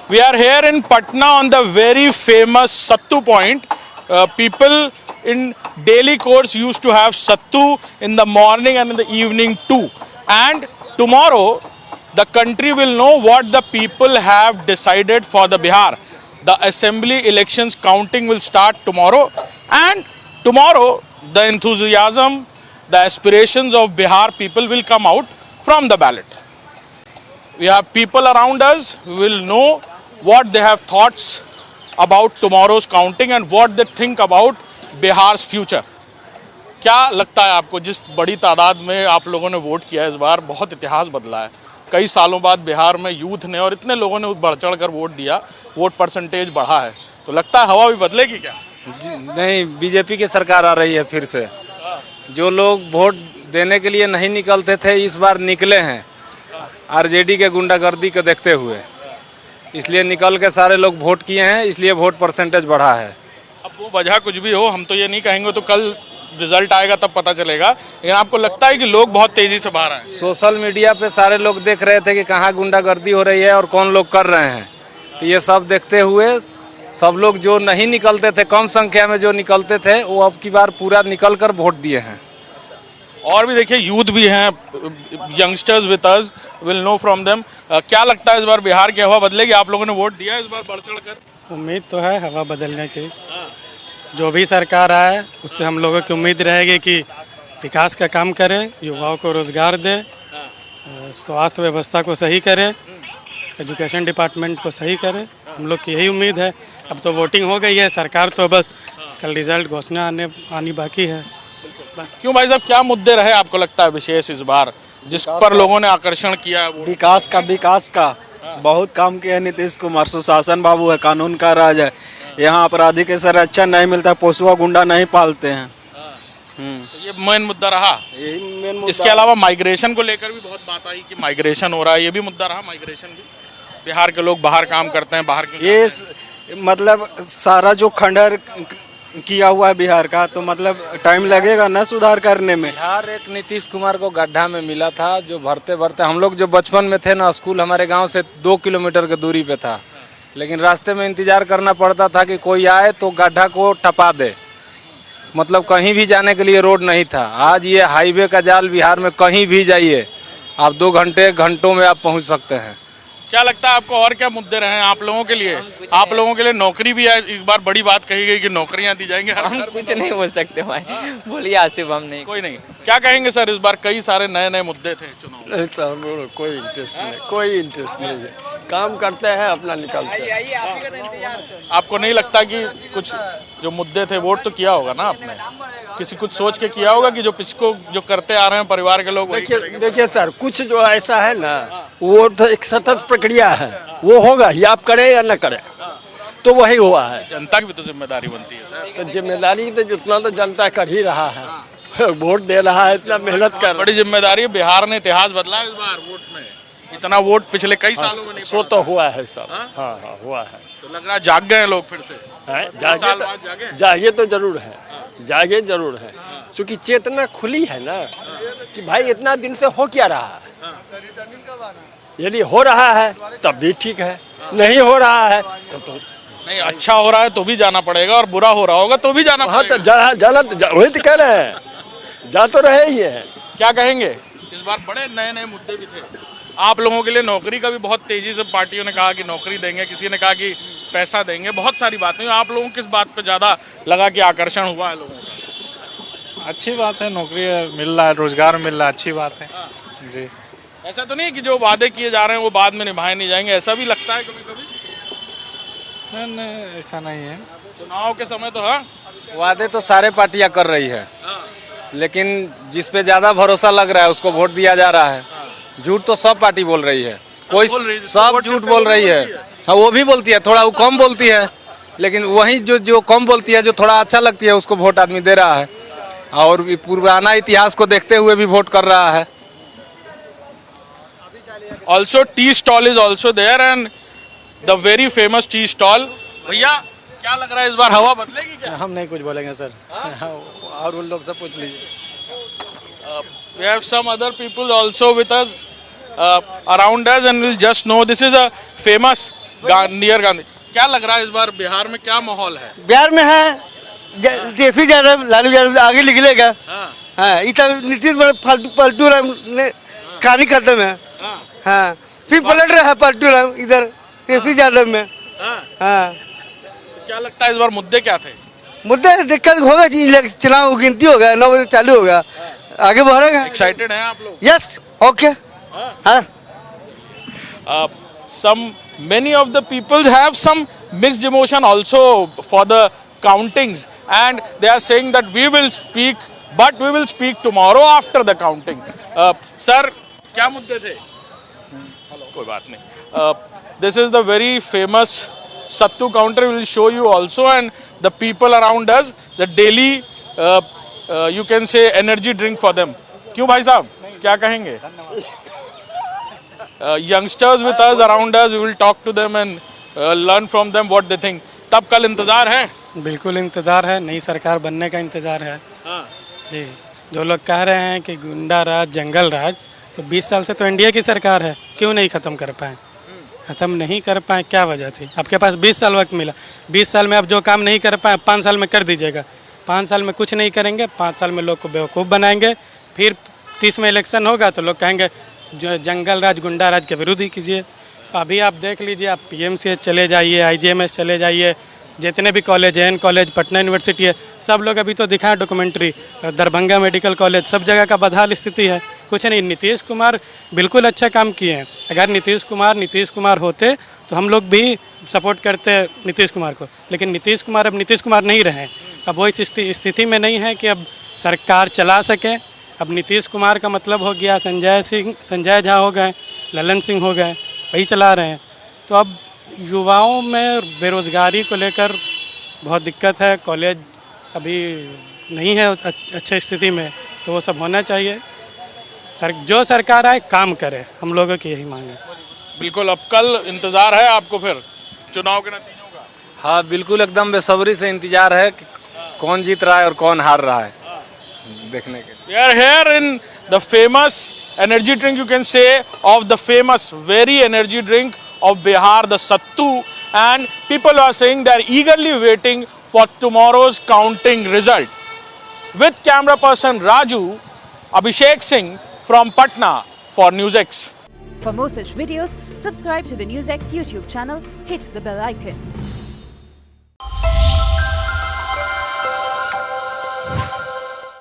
We are here in Patna on the very famous Sattu point. People in daily course used to have Sattu in the morning and in the evening too. And tomorrow, the country will know what the people have decided for the Bihar. The assembly elections counting will start tomorrow. And tomorrow, the enthusiasm, the aspirations of Bihar people will come out from the ballot. We have people around us who will know what they have thoughts about tomorrow's counting and what they think about Bihar's future. क्या लगता है आपको, जिस बड़ी तादाद में आप लोगों ने वोट किया इस बार, बहुत इतिहास बदला है। कई सालों बाद बिहार में यूथ ने और इतने लोगों ने बढ़ चढ़ कर वोट दिया, वोट परसेंटेज बढ़ा है, तो लगता है हवा भी बदलेगी क्या? नहीं, बीजेपी की सरकार आ रही है फिर से। जो लोग वोट देने के लिए नहीं निकलते थे इस बार निकले हैं, आरजेडी के गुंडागर्दी को देखते हुए, इसलिए निकल के सारे लोग वोट किए हैं, इसलिए वोट परसेंटेज बढ़ा है। अब वो वजह कुछ भी हो, हम तो ये नहीं कहेंगे, तो कल रिजल्ट आएगा तब पता चलेगा। लेकिन आपको लगता है कि लोग बहुत तेजी से बाहर आए? सोशल मीडिया पे सारे लोग देख रहे थे कि कहाँ गुंडागर्दी हो रही है और कौन लोग कर रहे हैं, तो ये सब देखते हुए सब लोग जो नहीं निकलते थे, कम संख्या में जो निकलते थे, वो अब की बार पूरा निकल कर वोट दिए हैं। और भी देखिए यूथ भी हैं, youngsters with us, will know from them. क्या लगता है इस बार बिहार की हवा बदलेगी? आप लोगों ने वोट दिया इस बार बढ़ चढ़ कर? उम्मीद तो है हवा बदलने की। जो भी सरकार आए उससे हम लोगों की उम्मीद रहेगी कि विकास का काम करे, युवाओं को रोजगार दे, स्वास्थ्य व्यवस्था को सही करे, एजुकेशन डिपार्टमेंट को सही करे। हम लोग की यही उम्मीद है। अब तो वोटिंग हो गई है, सरकार तो बस कल रिजल्ट घोषणा आनी बाकी है बस। क्यों भाई साहब, क्या मुद्दे रहे आपको लगता है विशेष इस बार, जिस पर लोगों ने आकर्षण किया? विकास का बहुत काम किया है नीतीश कुमार। सुशासन बाबू है, कानून का राज है। यहाँ अपराधी के संरक्षण नहीं मिलता, पोसुआ गुंडा नहीं पालते हैं। तो ये मेन मुद्दा रहा। यही मेन मुद्दा। इसके अलावा माइग्रेशन को लेकर भी बहुत बात आई कि माइग्रेशन हो रहा है, ये भी मुद्दा रहा। माइग्रेशन भी, बिहार के लोग बाहर काम करते हैं, बाहर क्यों? ये मतलब सारा जो खंडर किया हुआ है बिहार का, तो मतलब टाइम लगेगा ना सुधार करने में। बिहार एक नीतीश कुमार को गड्ढा में मिला था, जो भरते भरते हम लोग जो बचपन में थे ना, स्कूल हमारे गांव से 2 किलोमीटर की दूरी पे था, लेकिन रास्ते में इंतजार करना पड़ता था कि कोई आए तो गड्ढा को टपा दे। मतलब कहीं भी जाने के लिए रोड नहीं था। आज ये हाईवे का जाल बिहार में कहीं भी जाइए आप 2 घंटों में आप पहुँच सकते हैं। क्या लगता है आपको, और क्या मुद्दे रहे हैं आप लोगों के लिए? आप लोगों के लिए नौकरी भी है, एक बार बड़ी बात कही गई कि नौकरियां दी जाएंगी। हम कुछ नहीं बोल सकते भाई, बोलिए आसिफ। हम नहीं, कोई नहीं। क्या कहेंगे सर, इस बार कई सारे नए नए मुद्दे थे चुनाव? नहीं सर, कोई इंटरेस्ट नहीं, कोई इंटरेस्ट नहीं है। काम करते हैं, अपना निकलते हैं। आपको नहीं लगता कि कुछ जो मुद्दे थे, वोट तो किया होगा ना आपने, किसी कुछ सोच के किया होगा कि जो पिछको जो करते आ रहे हैं परिवार के लोग? देखिए सर, कुछ जो ऐसा है ना, वो तो एक सतत प्रक्रिया है, वो होगा ही, आप करें या न करें, तो वही हुआ है। जनता की भी तो जिम्मेदारी बनती है सर। तो जिम्मेदारी तो जितना तो जनता कर ही रहा है, वोट दे रहा है, इतना मेहनत कर। बड़ी जिम्मेदारी है। बिहार ने इतिहास बदला है इस बार वोट में, इतना वोट पिछले कई सालों में नहीं सो तो हुआ है सब। हाँ, हुआ है। तो लग रहा है जाग गए लोग फिर से। जागे तो जरूर है, जागे जरूर है, क्योंकि चेतना खुली है ना कि भाई इतना दिन से हो क्या रहा है। यदि हो रहा है तब भी ठीक है, नहीं हो रहा है तब तो नहीं। अच्छा हो रहा है तो भी जाना पड़ेगा, और बुरा हो रहा होगा तो भी जाना पड़ेगा। तो जाना वही तो कह रहे हैं, जा तो रहे ही है। क्या कहेंगे, इस बार बड़े नए नए मुद्दे भी थे आप लोगों के लिए। नौकरी का भी बहुत तेजी से पार्टियों ने कहा कि नौकरी देंगे, किसी ने कहा कि पैसा देंगे, बहुत सारी बातें। आप लोगों को किस बात पे ज्यादा लगा कि आकर्षण हुआ है लोगों का? अच्छी बात है, नौकरी मिल रहा है, रोजगार मिल रहा है, अच्छी बात है जी। ऐसा तो नहीं कि जो वादे किए जा रहे हैं वो बाद में निभाए नहीं जाएंगे, ऐसा भी लगता है कभी कभी? नहीं, ऐसा नहीं है। चुनाव के समय तो हाँ, वादे तो सारे पार्टियां कर रही है, लेकिन जिस पे ज्यादा भरोसा लग रहा है उसको वोट दिया जा रहा है। झूठ तो सब पार्टी बोल रही है, कोई सब झूठ बोल रही है। हाँ, वो भी बोलती है, थोड़ा वो कम बोलती है, लेकिन वही जो कम बोलती है, जो थोड़ा अच्छा लगती है, उसको वोट आदमी दे रहा है, और पुराना इतिहास को देखते हुए भी वोट कर रहा है। Also tea stall is also there and the very famous tea stall। भैया क्या लग रहा है इस बार हवा बदलेगी क्या? हम नहीं कुछ बोलेंगे सर, और उन लोग से पूछ लीजिए। We have some other people also with us around us, and we'll just know this is a famous near Gandhi. क्या लग रहा है इस बार बिहार में क्या माहौल है? बिहार में है तेजस्वी यादव, लालू यादव आगे निकलेगा। हाँ, हाँ, इतना नीतीश बड़ा फालतू पलटू राम ने कहानी खत्म है। हाँ, हाँ, फिर पलट रहा है पलटू राम इधर तेजस्वी यादव में। हाँ। हाँ, तो क्या लगता है इस बार मुद्दे क्या थे? मुद्दा दिक्कत होगा जी, चुनाव गिनती होगा 9 बजे चालू होगा, आगे बढ़ेगा। एक्साइटेड हैं आप लोग? Yes, okay. हाँ, some many of the peoples have some mixed emotion also for the countings, and they are saying that we will speak, but we will speak tomorrow after the counting. Sir, क्या मुद्दे थे? कोई बात नहीं. This is the very famous Sattu counter. We will show you also, and the people around us, the daily you can say energy drink for them. क्यों भाई साहब, क्या कहेंगे? Youngsters with us around us, we will talk to them and learn from them what they think. तब कल इंतजार है? बिल्कुल इंतज़ार है, नई सरकार बनने का इंतज़ार है। हाँ। जी, जो लोग कह रहे हैं कि गुंडा राज, जंगल राज, तो 20 साल से तो एनडीए की सरकार है, क्यों नहीं ख़त्म कर पाए? ख़त्म नहीं कर पाए, क्या वजह थी? आपके पास 20 साल वक्त मिला, 20 साल में आप जो काम नहीं कर पाए 5 साल में कर दीजिएगा। 5 साल में कुछ नहीं करेंगे, 5 साल में लोग को बेवकूफ़ बनाएंगे, फिर 30 में इलेक्शन होगा तो लोग कहेंगे जो जंगल राज, गुंडा राज के विरुद्ध ही कीजिए। अभी आप देख लीजिए, आप पीएमसीएच चले जाइए, आईजीएमएस चले जाइए, जितने भी कॉलेज हैं, कॉलेज, पटना यूनिवर्सिटी है, सब लोग अभी तो दिखाएं डॉक्यूमेंट्री, दरभंगा मेडिकल कॉलेज, सब जगह का बदहाल स्थिति है। कुछ नहीं, नीतीश कुमार बिल्कुल अच्छा काम किए हैं। अगर नीतीश कुमार होते तो हम लोग भी सपोर्ट करते नीतीश कुमार को, लेकिन नीतीश कुमार अब नीतीश कुमार नहीं रहे, अब वो इस स्थिति में नहीं है कि अब सरकार चला सके। अब नीतीश कुमार का मतलब हो गया संजय झा हो गए, ललन सिंह हो गए, वही चला रहे हैं। तो अब युवाओं में बेरोज़गारी को लेकर बहुत दिक्कत है, कॉलेज अभी नहीं है अच्छे स्थिति में, तो वो सब होना चाहिए। जो सरकार आए काम करे, हम लोगों की यही मांग है। बिल्कुल, अब कल इंतजार है आपको फिर चुनाव के नतीजों का? हाँ बिल्कुल, एकदम बेसब्री से इंतजार है कि कौन जीत रहा है और कौन हार रहा है देखने के लिए। We are here in the famous energy drink, you can say, of the famous very energy drink of Bihar, the Sattu, and people are saying they are eagerly waiting for tomorrow's counting result. With camera person Raju, Abhishek Singh from Patna for NewsX. For more such videos, subscribe to the NewsX YouTube channel, hit the bell icon.